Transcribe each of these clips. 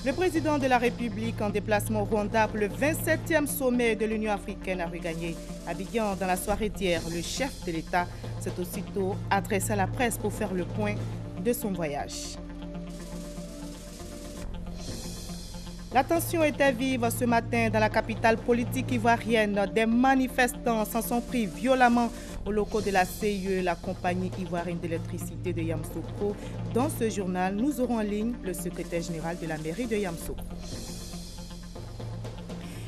Le président de la République en déplacement au Rwanda pour le 27e sommet de l'Union africaine a regagné Abidjan dans la soirée d'hier. Le chef de l'État s'est aussitôt adressé à la presse pour faire le point de son voyage. La tension était vive ce matin dans la capitale politique ivoirienne. Des manifestants s'en sont pris violemment aux locaux de la CIE, la compagnie ivoirienne d'électricité de Yamoussoukro. Dans ce journal, nous aurons en ligne le secrétaire général de la mairie de Yamoussoukro.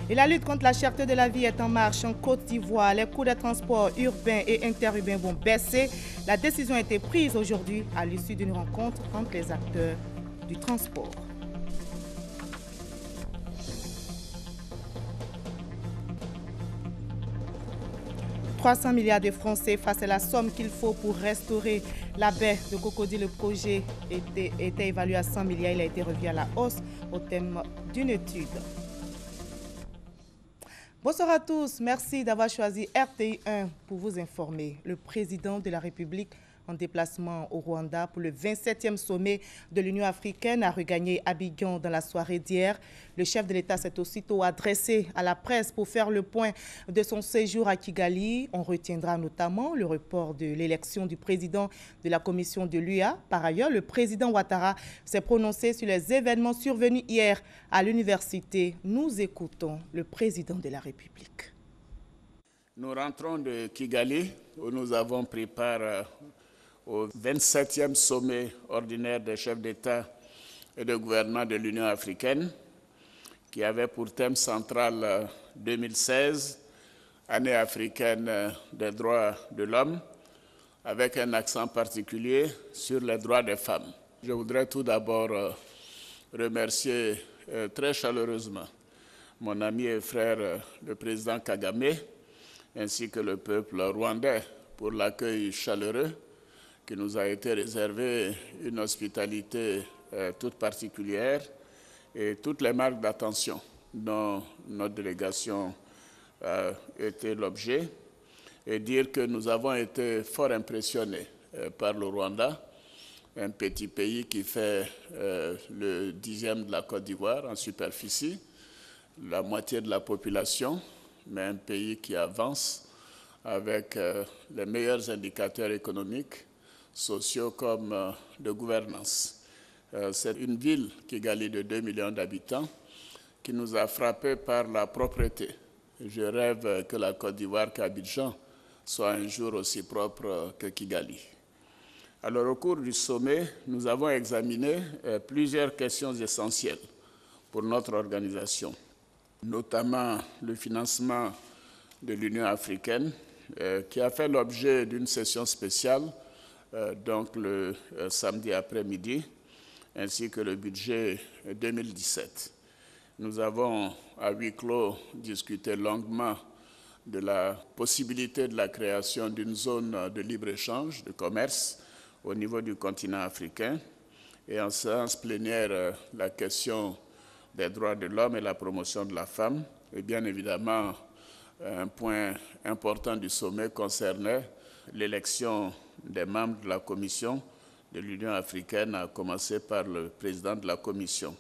Et la lutte contre la cherté de la vie est en marche en Côte d'Ivoire. Les coûts des transports urbains et interurbains vont baisser. La décision a été prise aujourd'hui à l'issue d'une rencontre entre les acteurs du transport. 300 milliards de francs CFA, c'est la somme qu'il faut pour restaurer la baie de Cocody. Le projet était évalué à 100 milliards. Il a été revu à la hausse au thème d'une étude. Bonsoir à tous. Merci d'avoir choisi RTI 1 pour vous informer. Le président de la République en déplacement au Rwanda pour le 27e sommet de l'Union africaine a regagné Abidjan dans la soirée d'hier. Le chef de l'État s'est aussitôt adressé à la presse pour faire le point de son séjour à Kigali. On retiendra notamment le report de l'élection du président de la commission de l'UA. Par ailleurs, le président Ouattara s'est prononcé sur les événements survenus hier à l'université. Nous écoutons le président de la République. Nous rentrons de Kigali où nous avons pris part au 27e sommet ordinaire des chefs d'État et de gouvernement de l'Union africaine, qui avait pour thème central 2016, année africaine des droits de l'homme, avec un accent particulier sur les droits des femmes. Je voudrais tout d'abord remercier très chaleureusement mon ami et frère, le président Kagame, ainsi que le peuple rwandais pour l'accueil chaleureux qui nous a été réservé, une hospitalité toute particulière et toutes les marques d'attention dont notre délégation a été l'objet, et dire que nous avons été fort impressionnés par le Rwanda, un petit pays qui fait le 10e de la Côte d'Ivoire en superficie, la moitié de la population, mais un pays qui avance avec les meilleurs indicateurs économiques, sociaux comme de gouvernance. C'est une ville, Kigali, de 2 millions d'habitants, qui nous a frappés par la propreté. Je rêve que la Côte d'Ivoire, qu'Abidjan, soit un jour aussi propre que Kigali. Alors, au cours du sommet, nous avons examiné plusieurs questions essentielles pour notre organisation, notamment le financement de l'Union africaine, qui a fait l'objet d'une session spéciale donc le samedi après-midi, ainsi que le budget 2017. Nous avons, à huis clos, discuté longuement de la possibilité de la création d'une zone de libre-échange, de commerce, au niveau du continent africain, et en séance plénière, la question des droits de l'homme et la promotion de la femme. Et bien évidemment, un point important du sommet concernait l'élection des membres de la Commission de l'Union africaine, à commencer par le président de la Commission.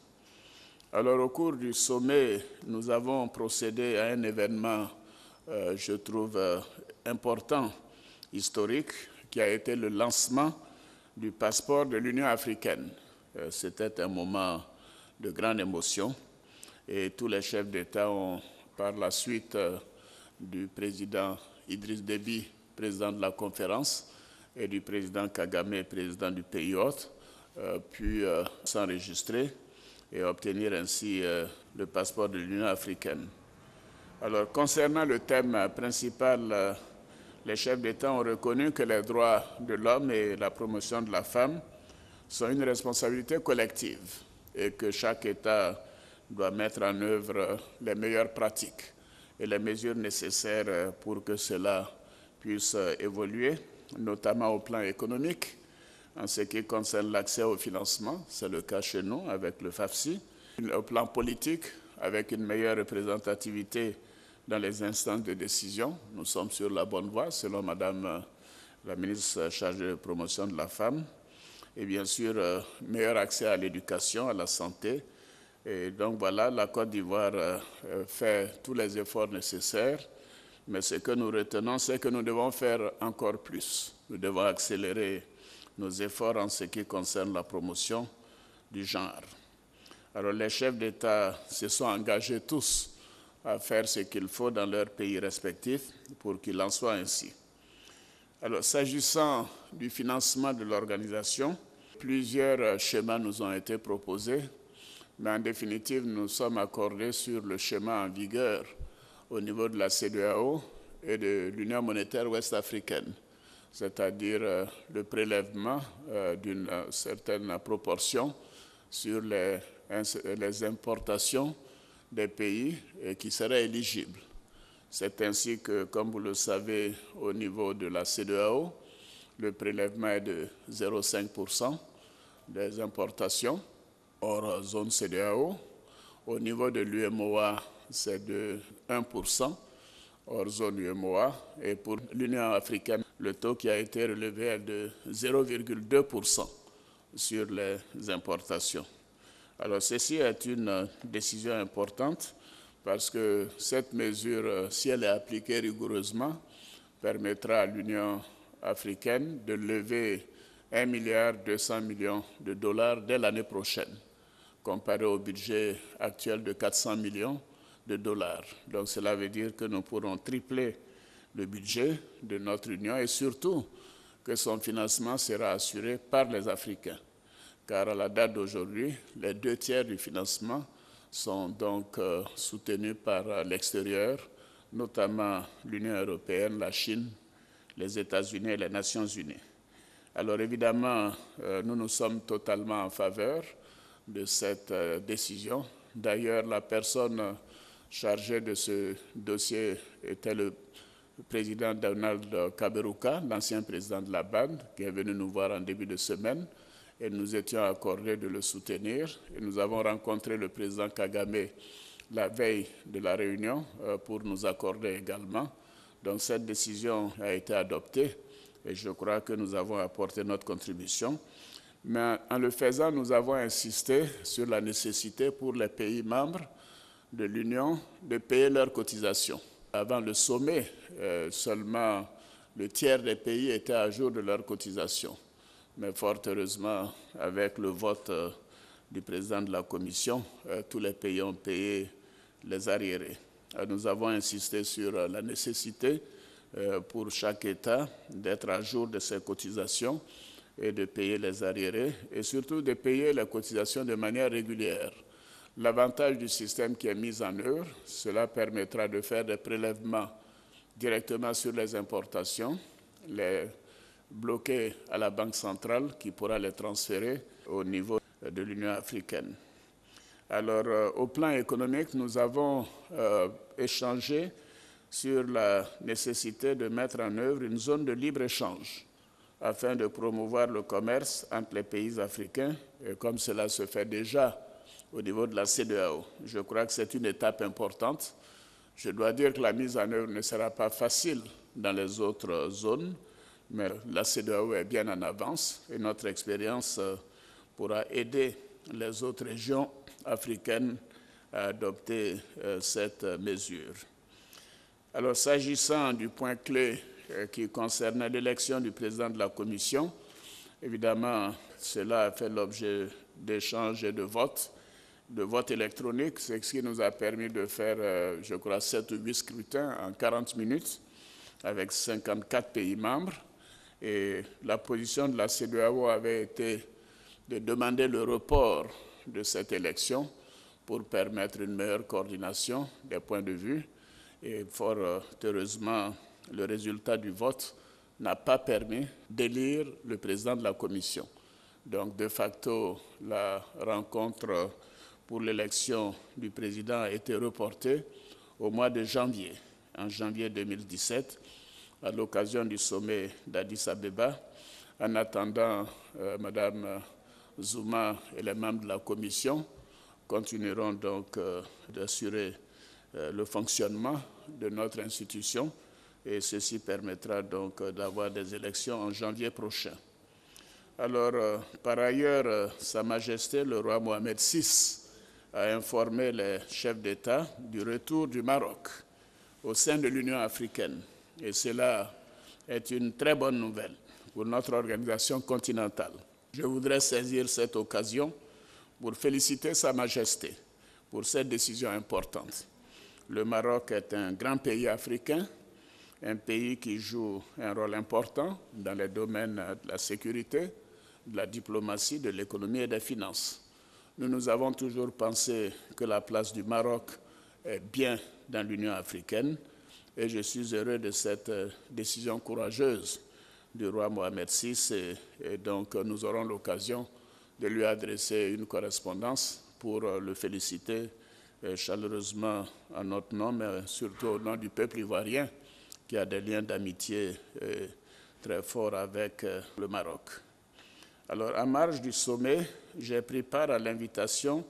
Alors, au cours du sommet, nous avons procédé à un événement, je trouve, important, historique, qui a été le lancement du passeport de l'Union africaine. C'était un moment de grande émotion et tous les chefs d'État ont, par la suite du président Idriss Déby, président de la conférence, et du président Kagame, président du pays hôte, pu s'enregistrer et obtenir ainsi le passeport de l'Union africaine. Alors, concernant le thème principal, les chefs d'État ont reconnu que les droits de l'homme et la promotion de la femme sont une responsabilité collective et que chaque État doit mettre en œuvre les meilleures pratiques et les mesures nécessaires pour que cela puisse évoluer, notamment au plan économique, en ce qui concerne l'accès au financement, c'est le cas chez nous avec le FAFSI, au plan politique, avec une meilleure représentativité dans les instances de décision. Nous sommes sur la bonne voie, selon Madame la ministre chargée de promotion de la femme, et bien sûr, meilleur accès à l'éducation, à la santé, Et donc voilà, la Côte d'Ivoire fait tous les efforts nécessaires, mais ce que nous retenons, c'est que nous devons faire encore plus. Nous devons accélérer nos efforts en ce qui concerne la promotion du genre. Alors les chefs d'État se sont engagés tous à faire ce qu'il faut dans leurs pays respectifs pour qu'il en soit ainsi. Alors s'agissant du financement de l'organisation, plusieurs schémas nous ont été proposés, mais en définitive, nous sommes accordés sur le schéma en vigueur au niveau de la CEDEAO et de l'Union monétaire ouest-africaine, c'est-à-dire le prélèvement d'une certaine proportion sur les importations des pays qui seraient éligibles. C'est ainsi que, comme vous le savez, au niveau de la CEDEAO, le prélèvement est de 0,5% des importations hors zone CEDEAO. Au niveau de l'UMOA, c'est de 1% hors zone UMOA. Et pour l'Union africaine, le taux qui a été relevé est de 0,2% sur les importations. Alors ceci est une décision importante parce que cette mesure, si elle est appliquée rigoureusement, permettra à l'Union africaine de lever 1,2 milliard de dollars dès l'année prochaine, comparé au budget actuel de 400 millions de dollars. Donc cela veut dire que nous pourrons tripler le budget de notre Union et surtout que son financement sera assuré par les Africains. Car à la date d'aujourd'hui, les 2/3 du financement sont donc soutenus par l'extérieur, notamment l'Union européenne, la Chine, les États-Unis et les Nations unies. Alors évidemment, nous nous sommes totalement en faveur de cette décision. D'ailleurs, la personne chargée de ce dossier était le président Donald Kaberuka, l'ancien président de la BAD, qui est venu nous voir en début de semaine, et nous étions accordés de le soutenir. Et nous avons rencontré le président Kagame la veille de la réunion pour nous accorder également. Donc cette décision a été adoptée et je crois que nous avons apporté notre contribution. Mais en le faisant, nous avons insisté sur la nécessité pour les pays membres de l'Union de payer leurs cotisations. Avant le sommet, seulement le tiers des pays étaient à jour de leurs cotisations. Mais fort heureusement, avec le vote du président de la Commission, tous les pays ont payé les arriérés. Nous avons insisté sur la nécessité pour chaque État d'être à jour de ses cotisations et de payer les arriérés et surtout de payer les cotisations de manière régulière. L'avantage du système qui est mis en œuvre, cela permettra de faire des prélèvements directement sur les importations, les bloquer à la Banque centrale qui pourra les transférer au niveau de l'Union africaine. Alors, au plan économique, nous avons échangé sur la nécessité de mettre en œuvre une zone de libre-échange afin de promouvoir le commerce entre les pays africains, et comme cela se fait déjà au niveau de la CEDEAO. Je crois que c'est une étape importante. Je dois dire que la mise en œuvre ne sera pas facile dans les autres zones, mais la CEDEAO est bien en avance et notre expérience pourra aider les autres régions africaines à adopter cette mesure. Alors, s'agissant du point clé qui concernait l'élection du président de la Commission, évidemment, cela a fait l'objet d'échanges et de votes électroniques, c'est ce qui nous a permis de faire, je crois, 7 ou 8 scrutins en 40 minutes avec 54 pays membres. Et la position de la CEDEAO avait été de demander le report de cette élection pour permettre une meilleure coordination des points de vue. Et fort heureusement, le résultat du vote n'a pas permis d'élire le président de la Commission. Donc, de facto, la rencontre pour l'élection du président a été reportée au mois de janvier, en janvier 2017, à l'occasion du sommet d'Addis Abeba. En attendant, Mme Zuma et les membres de la Commission continueront donc d'assurer le fonctionnement de notre institution et ceci permettra donc d'avoir des élections en janvier prochain. Alors, par ailleurs, Sa Majesté le roi Mohamed VI a informé les chefs d'État du retour du Maroc au sein de l'Union africaine. Et cela est une très bonne nouvelle pour notre organisation continentale. Je voudrais saisir cette occasion pour féliciter Sa Majesté pour cette décision importante. Le Maroc est un grand pays africain, un pays qui joue un rôle important dans les domaines de la sécurité, de la diplomatie, de l'économie et des finances. Nous avons toujours pensé que la place du Maroc est bien dans l'Union africaine et je suis heureux de cette décision courageuse du roi Mohamed VI et donc nous aurons l'occasion de lui adresser une correspondance pour le féliciter chaleureusement en notre nom, mais surtout au nom du peuple ivoirien qui a des liens d'amitié très forts avec le Maroc. Alors, en marge du sommet, j'ai pris part à l'invitation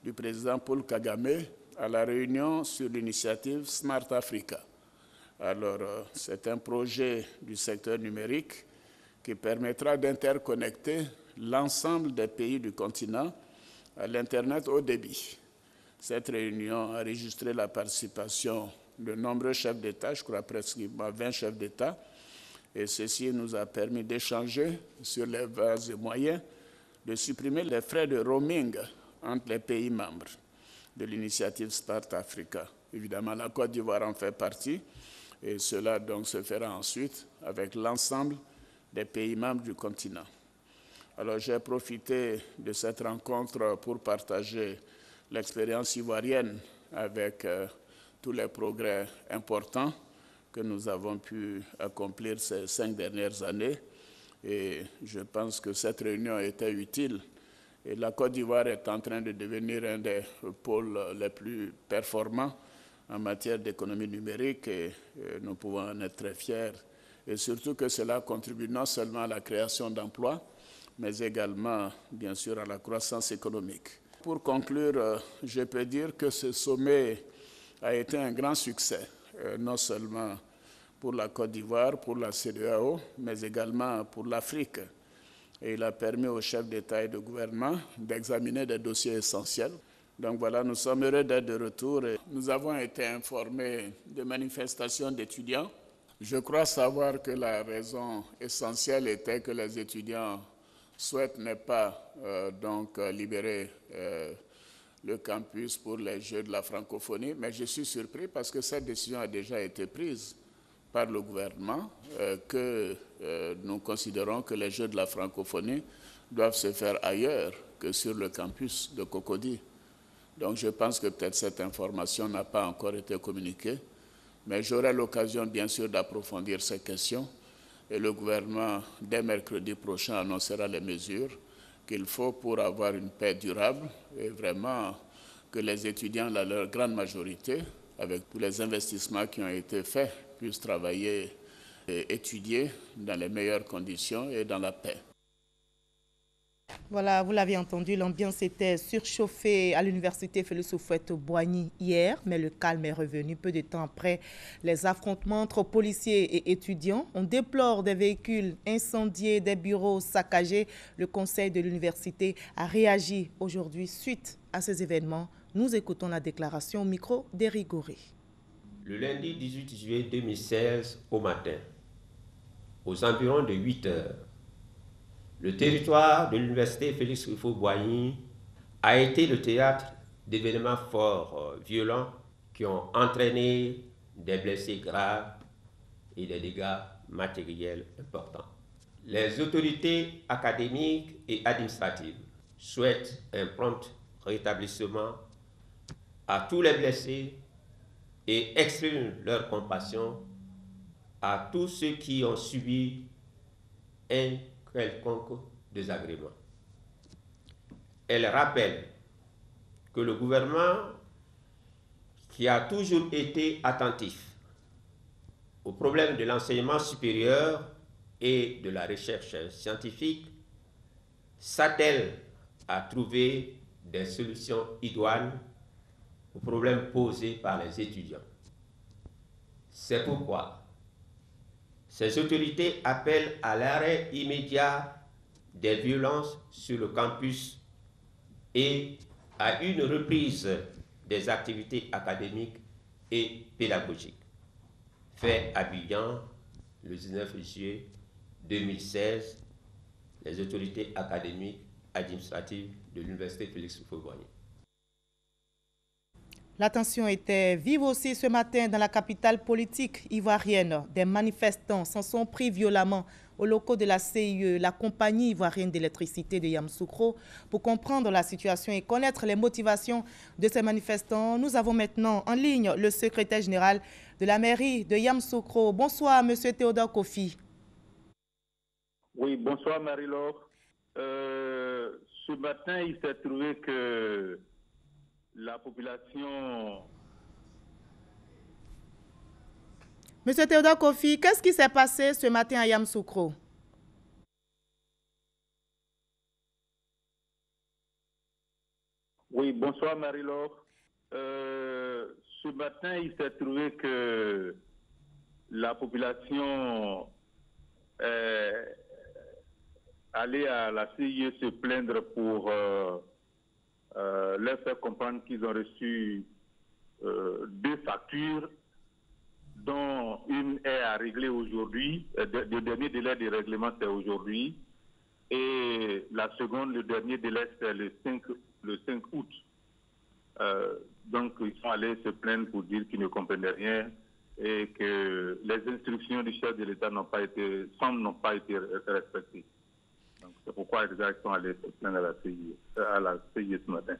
du président Paul Kagame à la réunion sur l'initiative Smart Africa. Alors, c'est un projet du secteur numérique qui permettra d'interconnecter l'ensemble des pays du continent à l'Internet haut débit. Cette réunion a enregistré la participation de nombreux chefs d'État, je crois presque 20 chefs d'État, et ceci nous a permis d'échanger sur les bases et moyens de supprimer les frais de roaming entre les pays membres de l'initiative Smart Africa. Évidemment, la Côte d'Ivoire en fait partie, et cela donc se fera ensuite avec l'ensemble des pays membres du continent. Alors j'ai profité de cette rencontre pour partager l'expérience ivoirienne avec tous les progrès importants que nous avons pu accomplir ces 5 dernières années. Et je pense que cette réunion était utile. Et la Côte d'Ivoire est en train de devenir un des pôles les plus performants en matière d'économie numérique et nous pouvons en être très fiers. Et surtout que cela contribue non seulement à la création d'emplois, mais également, bien sûr, à la croissance économique. Pour conclure, je peux dire que ce sommet a été un grand succès, non seulement pour la Côte d'Ivoire, pour la CEDEAO, mais également pour l'Afrique. Et il a permis aux chefs d'État et de gouvernement d'examiner des dossiers essentiels. Donc voilà, nous sommes heureux d'être de retour. Et nous avons été informés de manifestations d'étudiants. Je crois savoir que la raison essentielle était que les étudiants souhaitent ne pas libérer le campus pour les Jeux de la francophonie, mais je suis surpris parce que cette décision a déjà été prise par le gouvernement, que nous considérons que les Jeux de la francophonie doivent se faire ailleurs que sur le campus de Cocody. Donc je pense que peut-être cette information n'a pas encore été communiquée, mais j'aurai l'occasion bien sûr d'approfondir ces questions et le gouvernement, dès mercredi prochain, annoncera les mesures qu'il faut pour avoir une paix durable et vraiment que les étudiants, dans leur grande majorité, avec tous les investissements qui ont été faits, puissent travailler et étudier dans les meilleures conditions et dans la paix. Voilà, vous l'avez entendu, l'ambiance était surchauffée à l'université Félix Houphouët-Boigny hier, mais le calme est revenu peu de temps après les affrontements entre policiers et étudiants. On déplore des véhicules incendiés, des bureaux saccagés. Le conseil de l'université a réagi aujourd'hui suite à ces événements. Nous écoutons la déclaration au micro d'Éric Goré. Le lundi 18 juillet 2016 au matin, aux environs de 8 heures, le territoire de l'université Félix Houphouët-Boigny a été le théâtre d'événements forts violents qui ont entraîné des blessés graves et des dégâts matériels importants. Les autorités académiques et administratives souhaitent un prompt rétablissement à tous les blessés et expriment leur compassion à tous ceux qui ont subi un quelconque désagrément. Elle rappelle que le gouvernement, qui a toujours été attentif aux problèmes de l'enseignement supérieur et de la recherche scientifique, s'attelle à trouver des solutions idoines aux problèmes posés par les étudiants. C'est pourquoi ces autorités appellent à l'arrêt immédiat des violences sur le campus et à une reprise des activités académiques et pédagogiques. Fait à Abidjan, le 19 juillet 2016, les autorités académiques administratives de l'Université Félix Houphouët-Boigny. La tension était vive aussi ce matin dans la capitale politique ivoirienne. Des manifestants s'en sont pris violemment aux locaux de la CIE, la compagnie ivoirienne d'électricité de Yamoussoukro. Pour comprendre la situation et connaître les motivations de ces manifestants, nous avons maintenant en ligne le secrétaire général de la mairie de Yamoussoukro. Bonsoir, Monsieur Théodore Kofi. Oui, bonsoir Marie-Laure. Ce matin, il s'est trouvé que la population... Monsieur Théodore Kofi, qu'est-ce qui s'est passé ce matin à Yamoussoukro? Oui, bonsoir Marie-Laure. Ce matin, il s'est trouvé que la population allait à la CIE se plaindre pour leur faire comprendre qu'ils ont reçu 2 factures, dont une est à régler aujourd'hui. Le dernier délai de règlement, c'est aujourd'hui. Et la seconde, le dernier délai, c'est le 5 août. Donc, ils sont allés se plaindre pour dire qu'ils ne comprenaient rien et que les instructions du chef de l'État n'ont pas été respectées. C'est pourquoi ils sont allés se plaindre à la CIE ce matin.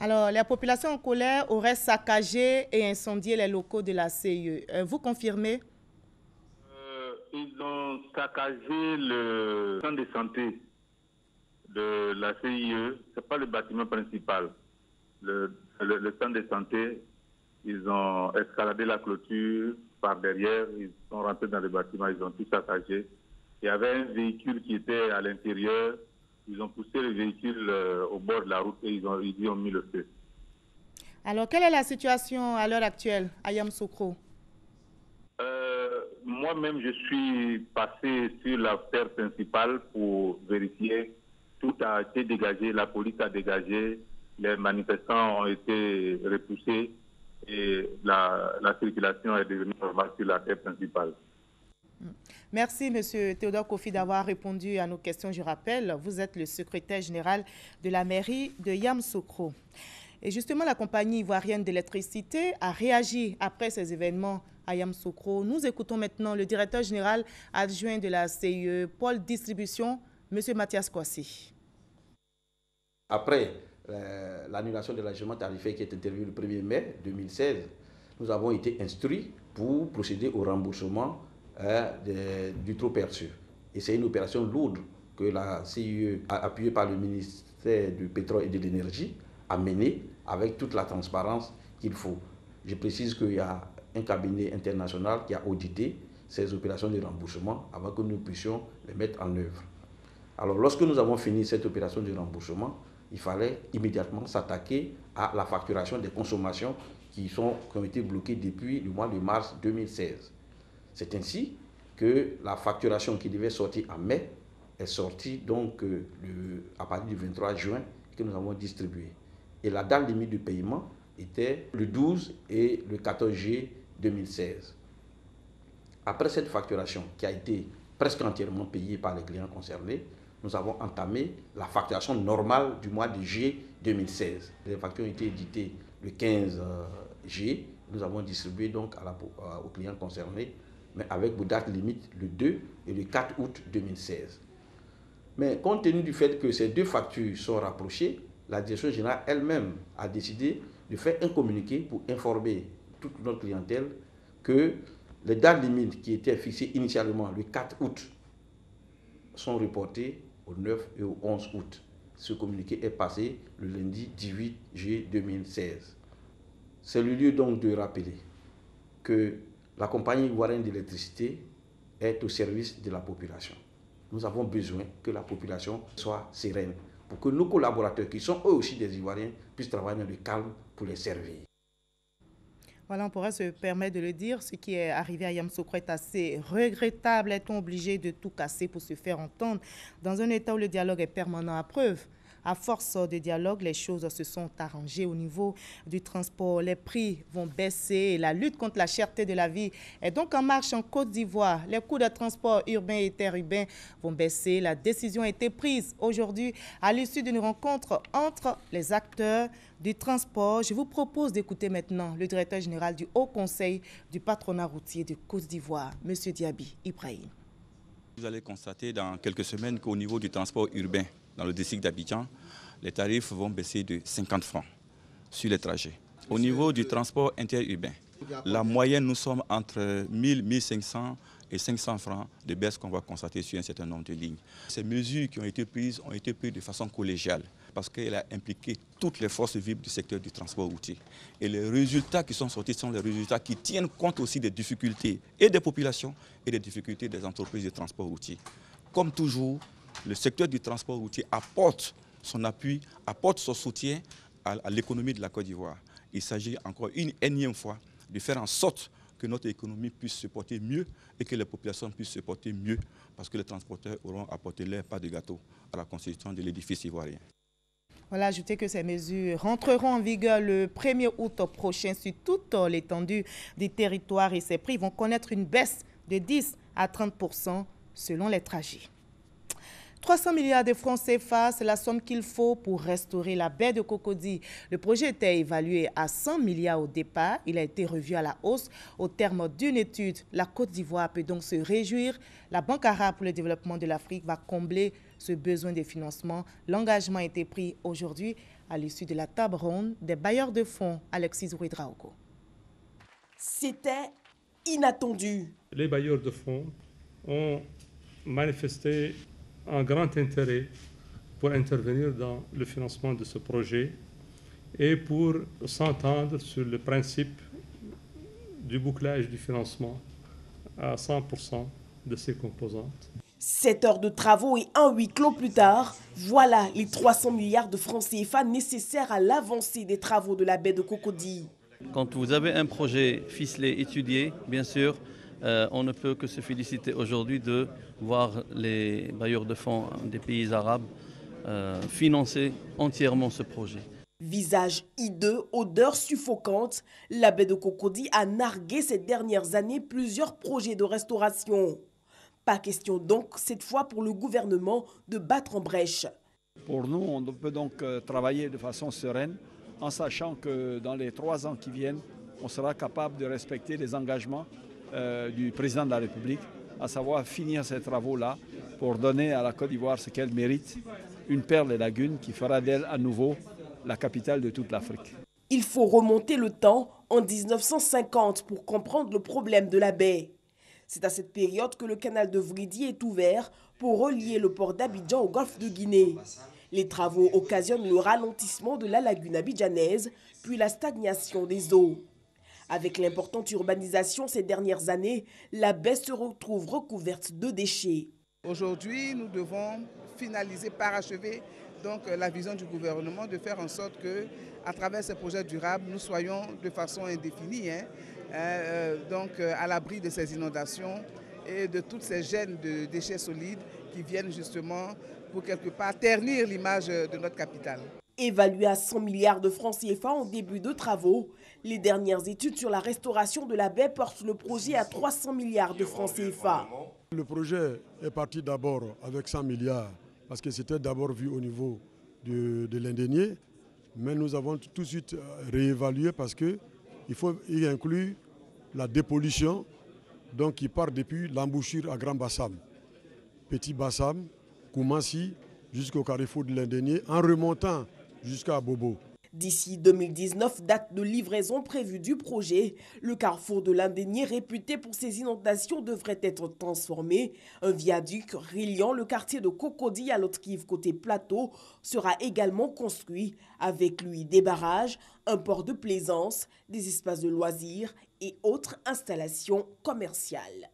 Alors, la population en colère aurait saccagé et incendié les locaux de la CIE. Vous confirmez? Ils ont saccagé le centre de santé de la CIE. Ce n'est pas le bâtiment principal. Le centre de santé, ils ont escaladé la clôture par derrière. Ils sont rentrés dans le bâtiment, ils ont tout saccagé. Il y avait un véhicule qui était à l'intérieur. Ils ont poussé le véhicule au bord de la route et ils y ont mis le feu. Alors, quelle est la situation à l'heure actuelle à Yamoussoukro? Moi-même, je suis passé sur la terre principale pour vérifier. Tout a été dégagé, la police a dégagé, les manifestants ont été repoussés et la circulation est devenue normale sur la terre principale. Merci, M. Théodore Kofi, d'avoir répondu à nos questions. Je rappelle, vous êtes le secrétaire général de la mairie de Yamoussoukro. Et justement, la compagnie ivoirienne d'électricité a réagi après ces événements à Yamoussoukro. Nous écoutons maintenant le directeur général adjoint de la CIE, Pôle Distribution, M. Mathias Kouassi. Après l'annulation de l'allègement tarifaire qui est intervenu le 1er mai 2016, nous avons été instruits pour procéder au remboursement du trop perçu. Et c'est une opération lourde que la CIE, appuyée par le ministère du Pétrole et de l'Énergie, a menée avec toute la transparence qu'il faut. Je précise qu'il y a un cabinet international qui a audité ces opérations de remboursement avant que nous puissions les mettre en œuvre. Alors, lorsque nous avons fini cette opération de remboursement, il fallait immédiatement s'attaquer à la facturation des consommations qui ont été bloquées depuis le mois de mars 2016. C'est ainsi que la facturation qui devait sortir en mai est sortie donc à partir du 23 juin que nous avons distribué. Et la date limite de paiement était le 12 et le 14 juillet 2016. Après cette facturation qui a été presque entièrement payée par les clients concernés, nous avons entamé la facturation normale du mois de juillet 2016. Les factures ont été éditées le 15 juillet. Nous avons distribué donc aux clients concernés, mais avec vos dates limites le 2 et le 4 août 2016. Mais compte tenu du fait que ces 2 factures sont rapprochées, la direction générale elle-même a décidé de faire un communiqué pour informer toute notre clientèle que les dates limites qui étaient fixées initialement le 4 août sont reportées au 9 et au 11 août. Ce communiqué est passé le lundi 18 juillet 2016. C'est le lieu donc de rappeler que la compagnie ivoirienne d'électricité est au service de la population. Nous avons besoin que la population soit sereine pour que nos collaborateurs, qui sont eux aussi des Ivoiriens, puissent travailler dans le calme pour les servir. Voilà, on pourrait se permettre de le dire. Ce qui est arrivé à Yamoussoukro est assez regrettable. Est-on obligé de tout casser pour se faire entendre dans un État où le dialogue est permanent à preuve? À force de dialogue, les choses se sont arrangées au niveau du transport. Les prix vont baisser et la lutte contre la cherté de la vie est donc en marche en Côte d'Ivoire. Les coûts de transport urbain et interurbain vont baisser. La décision a été prise aujourd'hui à l'issue d'une rencontre entre les acteurs du transport. Je vous propose d'écouter maintenant le directeur général du Haut Conseil du patronat routier de Côte d'Ivoire, M. Diaby Ibrahim. Vous allez constater dans quelques semaines qu'au niveau du transport urbain, dans le district d'Abidjan, les tarifs vont baisser de 50 francs sur les trajets. Au niveau du transport interurbain, la moyenne, nous sommes entre 1000, 1500 et 500 francs de baisse qu'on va constater sur un certain nombre de lignes. Ces mesures qui ont été prises de façon collégiale parce qu'elle a impliqué toutes les forces vives du secteur du transport routier. Et les résultats qui sont sortis sont les résultats qui tiennent compte aussi des difficultés et des populations et des difficultés des entreprises de transport routier. Comme toujours, le secteur du transport routier apporte son appui, apporte son soutien à l'économie de la Côte d'Ivoire. Il s'agit encore une énième fois de faire en sorte que notre économie puisse se porter mieux et que les populations puissent se porter mieux parce que les transporteurs auront apporté leur part de gâteau à la constitution de l'édifice ivoirien. Voilà, ajoutez que ces mesures rentreront en vigueur le 1er août prochain sur toute l'étendue du territoire et ces prix vont connaître une baisse de 10 à 30% selon les trajets. 300 milliards de francs CFA, c'est la somme qu'il faut pour restaurer la baie de Cocody. Le projet était évalué à 100 milliards au départ. Il a été revu à la hausse au terme d'une étude. La Côte d'Ivoire peut donc se réjouir. La Banque arabe pour le développement de l'Afrique va combler ce besoin de financement. L'engagement a été pris aujourd'hui à l'issue de la table ronde des bailleurs de fonds. Alexis Ouedraogo. C'était inattendu. Les bailleurs de fonds ont manifesté un grand intérêt pour intervenir dans le financement de ce projet et pour s'entendre sur le principe du bouclage du financement à 100% de ses composantes. 7 heures de travaux et un huis clos plus tard, voilà les 300 milliards de francs CFA nécessaires à l'avancée des travaux de la baie de Cocody. Quand vous avez un projet ficelé, étudié, bien sûr, on ne peut que se féliciter aujourd'hui de voir les bailleurs de fonds des pays arabes financer entièrement ce projet. Visage hideux, odeur suffocante, la baie de Cocody a nargué ces dernières années plusieurs projets de restauration. Pas question donc, cette fois pour le gouvernement, de battre en brèche. Pour nous, on peut donc travailler de façon sereine en sachant que dans les 3 ans qui viennent, on sera capable de respecter les engagements du président de la République, à savoir finir ces travaux-là pour donner à la Côte d'Ivoire ce qu'elle mérite, une perle et lagune qui fera d'elle à nouveau la capitale de toute l'Afrique. Il faut remonter le temps en 1950 pour comprendre le problème de la baie. C'est à cette période que le canal de Vridi est ouvert pour relier le port d'Abidjan au golfe de Guinée. Les travaux occasionnent le ralentissement de la lagune abidjanaise, puis la stagnation des eaux. Avec l'importante urbanisation ces dernières années, la baie se retrouve recouverte de déchets. Aujourd'hui, nous devons finaliser, parachever donc, la vision du gouvernement de faire en sorte que, à travers ces projets durables, nous soyons de façon indéfinie à l'abri de ces inondations et de toutes ces gènes de déchets solides qui viennent justement pour quelque part ternir l'image de notre capitale. Évalué à 100 milliards de francs CFA en début de travaux, les dernières études sur la restauration de la baie portent le projet à 300 milliards de francs CFA. Le projet est parti d'abord avec 100 milliards parce que c'était d'abord vu au niveau de l'Indénié, mais nous avons tout de suite réévalué parce qu'il faut y inclure la dépollution donc qui part depuis l'embouchure à Grand Bassam, Petit Bassam, Koumassi, jusqu'au carrefour de l'Indénié, en remontant jusqu'à Bobo. D'ici 2019, date de livraison prévue du projet, le carrefour de l'Indénié, réputé pour ses inondations, devrait être transformé. Un viaduc reliant le quartier de Cocody à l'Haute-Kivu côté plateau sera également construit, avec lui des barrages, un port de plaisance, des espaces de loisirs et autres installations commerciales.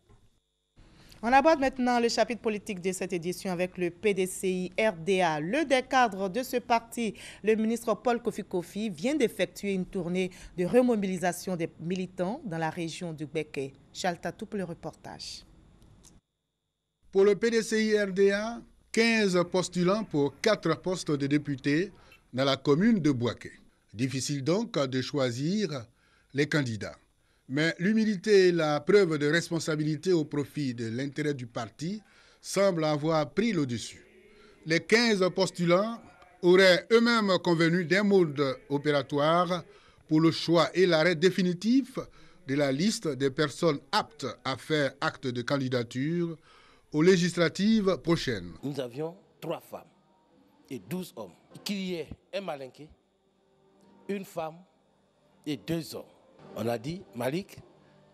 On aborde maintenant le chapitre politique de cette édition avec le PDCI RDA. Le des cadres de ce parti, le ministre Paul Kofi Kofi, vient d'effectuer une tournée de remobilisation des militants dans la région du Béké. Charles Tatou pour le reportage. Pour le PDCI RDA, 15 postulants pour 4 postes de députés dans la commune de Bouaké. Difficile donc de choisir les candidats. Mais l'humilité et la preuve de responsabilité au profit de l'intérêt du parti semblent avoir pris le dessus. Les 15 postulants auraient eux-mêmes convenu d'un mode opératoire pour le choix et l'arrêt définitif de la liste des personnes aptes à faire acte de candidature aux législatives prochaines. Nous avions 3 femmes et 12 hommes. Qu'il y ait un Malinké, une femme et 2 hommes. On a dit, Malik,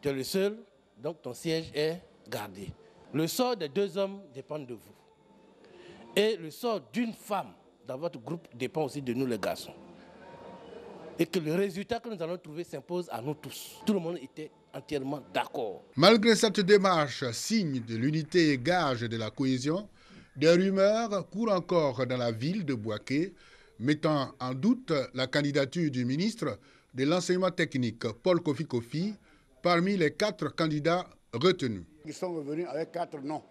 tu es le seul, donc ton siège est gardé. Le sort des 2 hommes dépend de vous. Et le sort d'une femme dans votre groupe dépend aussi de nous les garçons. Et que le résultat que nous allons trouver s'impose à nous tous. Tout le monde était entièrement d'accord. Malgré cette démarche, signe de l'unité et gage de la cohésion, des rumeurs courent encore dans la ville de Bouaké, mettant en doute la candidature du ministre de l'enseignement technique, Paul Kofi Kofi, parmi les 4 candidats retenus. Ils sont revenus avec 4 noms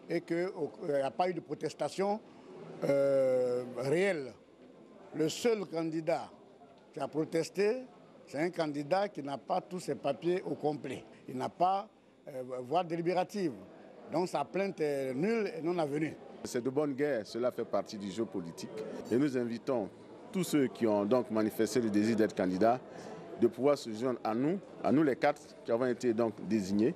et qu'il n'y a pas eu de protestation réelle. Le seul candidat qui a protesté, c'est un candidat qui n'a pas tous ses papiers au complet. Il n'a pas voix délibérative. Donc sa plainte est nulle et non avenue. C'est de bonne guerre, cela fait partie du jeu politique. Et nous invitons tous ceux qui ont donc manifesté le désir d'être candidats de pouvoir se joindre à nous les 4 qui avons été donc désignés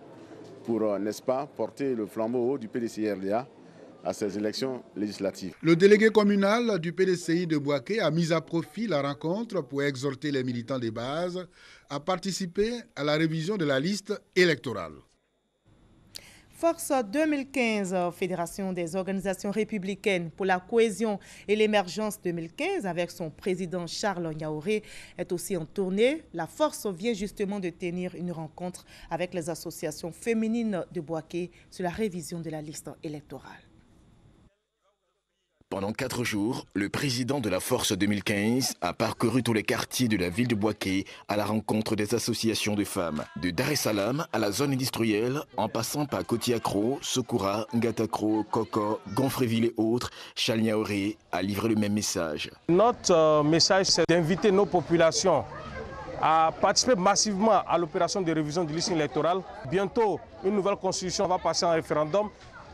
pour, n'est-ce pas, porter le flambeau haut du PDCI-RDA à ces élections législatives. Le délégué communal du PDCI de Bouaké a mis à profit la rencontre pour exhorter les militants des bases à participer à la révision de la liste électorale. Force 2015, Fédération des organisations républicaines pour la cohésion et l'émergence 2015, avec son président Charles Niaouré, est aussi en tournée. La Force vient justement de tenir une rencontre avec les associations féminines de Bouaké sur la révision de la liste électorale. Pendant 4 jours, le président de la Force 2015 a parcouru tous les quartiers de la ville de Bouaké à la rencontre des associations de femmes. De Dar es Salaam à la zone industrielle, en passant par Kotiakro, Sokoura, Ngatakro, Koko, Gonfreville et autres, Charles Niaouré a livré le même message. Notre message, c'est d'inviter nos populations à participer massivement à l'opération de révision du listing électoral. Bientôt, une nouvelle constitution va passer en référendum.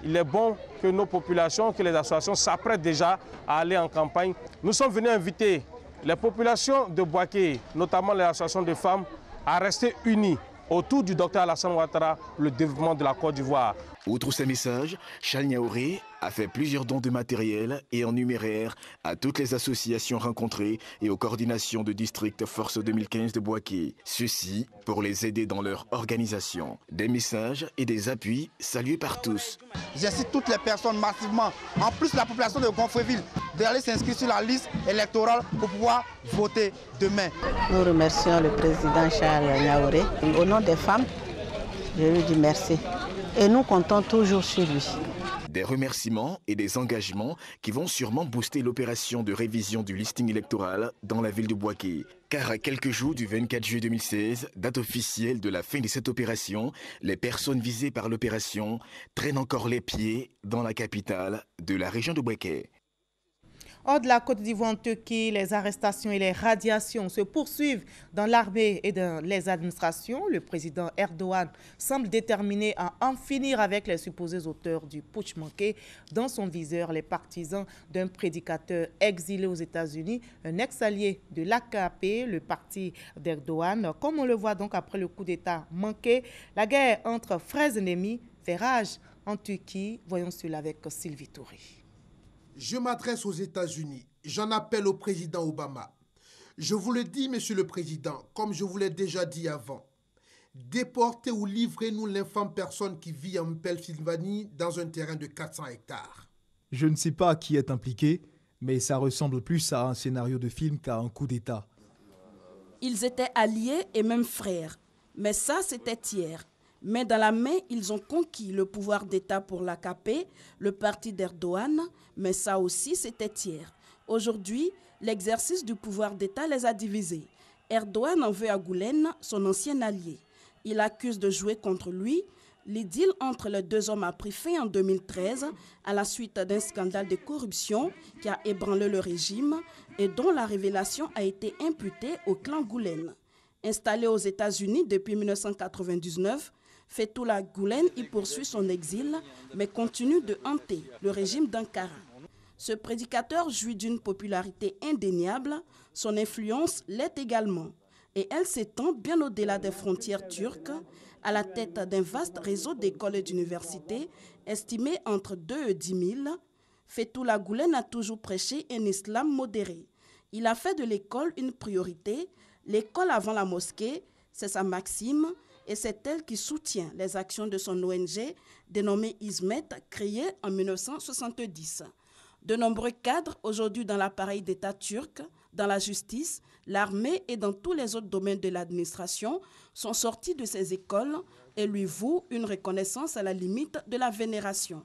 Il est bon que nos populations, que les associations s'apprêtent déjà à aller en campagne. Nous sommes venus inviter les populations de Bouaké, notamment les associations de femmes, à rester unies autour du docteur Alassane Ouattara, le développement de la Côte d'Ivoire. Outre ces messages, Charles Niaouré a fait plusieurs dons de matériel et en numéraire à toutes les associations rencontrées et aux coordinations de district Force 2015 de Bouaké. Ceci pour les aider dans leur organisation. Des messages et des appuis salués par tous. J'incite toutes les personnes massivement, en plus la population de Gonfreville, d'aller s'inscrire sur la liste électorale pour pouvoir voter demain. Nous remercions le président Charles Niaouré. Au nom des femmes, je lui dis merci. Et nous comptons toujours sur lui. Des remerciements et des engagements qui vont sûrement booster l'opération de révision du listing électoral dans la ville de Bouaké. Car à quelques jours du 24 juillet 2016, date officielle de la fin de cette opération, les personnes visées par l'opération traînent encore les pieds dans la capitale de la région de Bouaké. Hors de la Côte d'Ivoire en Turquie, les arrestations et les radiations se poursuivent dans l'armée et dans les administrations. Le président Erdogan semble déterminé à en finir avec les supposés auteurs du putsch manqué. Dans son viseur, les partisans d'un prédicateur exilé aux États-Unis, un ex-allié de l'AKP, le parti d'Erdogan. Comme on le voit donc après le coup d'État manqué, la guerre entre frères ennemis fait rage en Turquie. Voyons cela avec Sylvie Touré. Je m'adresse aux États-Unis. J'en appelle au président Obama. Je vous le dis, monsieur le président, comme je vous l'ai déjà dit avant. Déportez ou livrez-nous l'infâme personne qui vit en Pennsylvanie dans un terrain de 400 hectares. Je ne sais pas qui est impliqué, mais ça ressemble plus à un scénario de film qu'à un coup d'État. Ils étaient alliés et même frères. Mais ça, c'était hier. Mais dans la main, ils ont conquis le pouvoir d'État pour l'AKP, le parti d'Erdogan, mais ça aussi, c'était hier. Aujourd'hui, l'exercice du pouvoir d'État les a divisés. Erdogan en veut à Gülen, son ancien allié. Il accuse de jouer contre lui. L'idylle entre les deux hommes a pris fin en 2013 à la suite d'un scandale de corruption qui a ébranlé le régime et dont la révélation a été imputée au clan Gulen. Installé aux États-Unis depuis 1999, Fethullah Gulen y poursuit son exil mais continue de hanter le régime d'Ankara. Ce prédicateur jouit d'une popularité indéniable, son influence l'est également et elle s'étend bien au-delà des frontières turques, à la tête d'un vaste réseau d'écoles et d'universités estimé entre 2 et 10 000. Fethullah Gulen a toujours prêché un islam modéré. Il a fait de l'école une priorité. L'école avant la mosquée, c'est sa maxime et c'est elle qui soutient les actions de son ONG dénommée Hizmet, créée en 1970. De nombreux cadres aujourd'hui dans l'appareil d'État turc, dans la justice, l'armée et dans tous les autres domaines de l'administration sont sortis de ces écoles et lui vouent une reconnaissance à la limite de la vénération.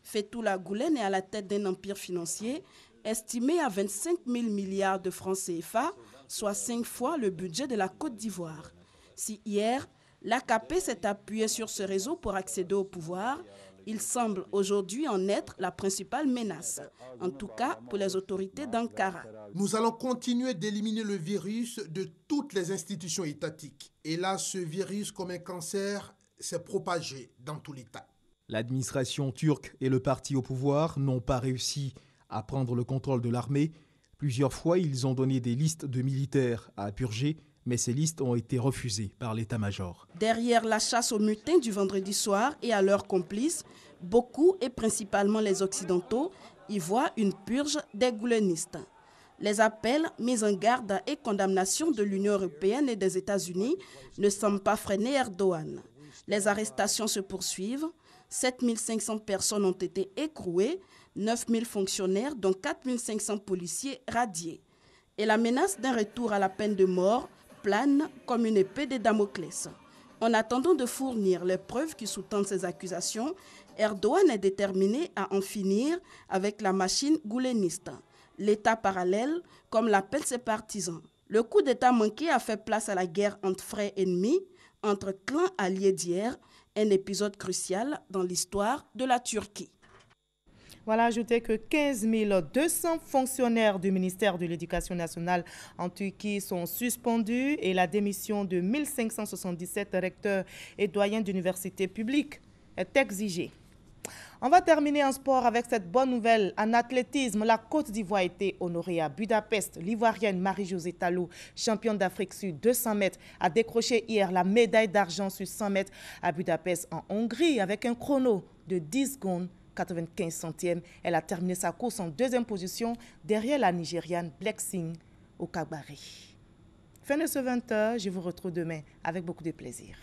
Fethullah Gulen est à la tête d'un empire financier estimé à 25 000 milliards de francs CFA, soit 5 fois le budget de la Côte d'Ivoire. Si hier, l'AKP s'est appuyé sur ce réseau pour accéder au pouvoir, il semble aujourd'hui en être la principale menace, en tout cas pour les autorités d'Ankara. Nous allons continuer d'éliminer le virus de toutes les institutions étatiques. Et là, ce virus, comme un cancer, s'est propagé dans tout l'État. L'administration turque et le parti au pouvoir n'ont pas réussi à prendre le contrôle de l'armée. Plusieurs fois, ils ont donné des listes de militaires à purger, mais ces listes ont été refusées par l'état-major. Derrière la chasse aux mutins du vendredi soir et à leurs complices, beaucoup, et principalement les Occidentaux, y voient une purge des goulenistes. Les appels, mises en garde et condamnations de l'Union européenne et des États-Unis ne semblent pas freiner Erdogan. Les arrestations se poursuivent. 7 500 personnes ont été écrouées, 9 000 fonctionnaires, dont 4 500 policiers radiés. Et la menace d'un retour à la peine de mort plane comme une épée de Damoclès. En attendant de fournir les preuves qui sous-tendent ces accusations, Erdogan est déterminé à en finir avec la machine gouleniste, l'État parallèle, comme l'appellent ses partisans. Le coup d'État manqué a fait place à la guerre entre frères ennemis, entre clans alliés d'hier, un épisode crucial dans l'histoire de la Turquie. Voilà, ajoutez que 15 200 fonctionnaires du ministère de l'Éducation nationale en Turquie sont suspendus et la démission de 1577 recteurs et doyens d'universités publiques est exigée. On va terminer en sport avec cette bonne nouvelle. En athlétisme, la Côte d'Ivoire a été honorée à Budapest. L'Ivoirienne Marie-Josée Talou, championne d'Afrique sur 200 mètres, a décroché hier la médaille d'argent sur 100 mètres à Budapest en Hongrie avec un chrono de 10 secondes 95 centièmes. Elle a terminé sa course en deuxième position derrière la Nigériane Blessing Okagbare. Fin de ce 20h, je vous retrouve demain avec beaucoup de plaisir.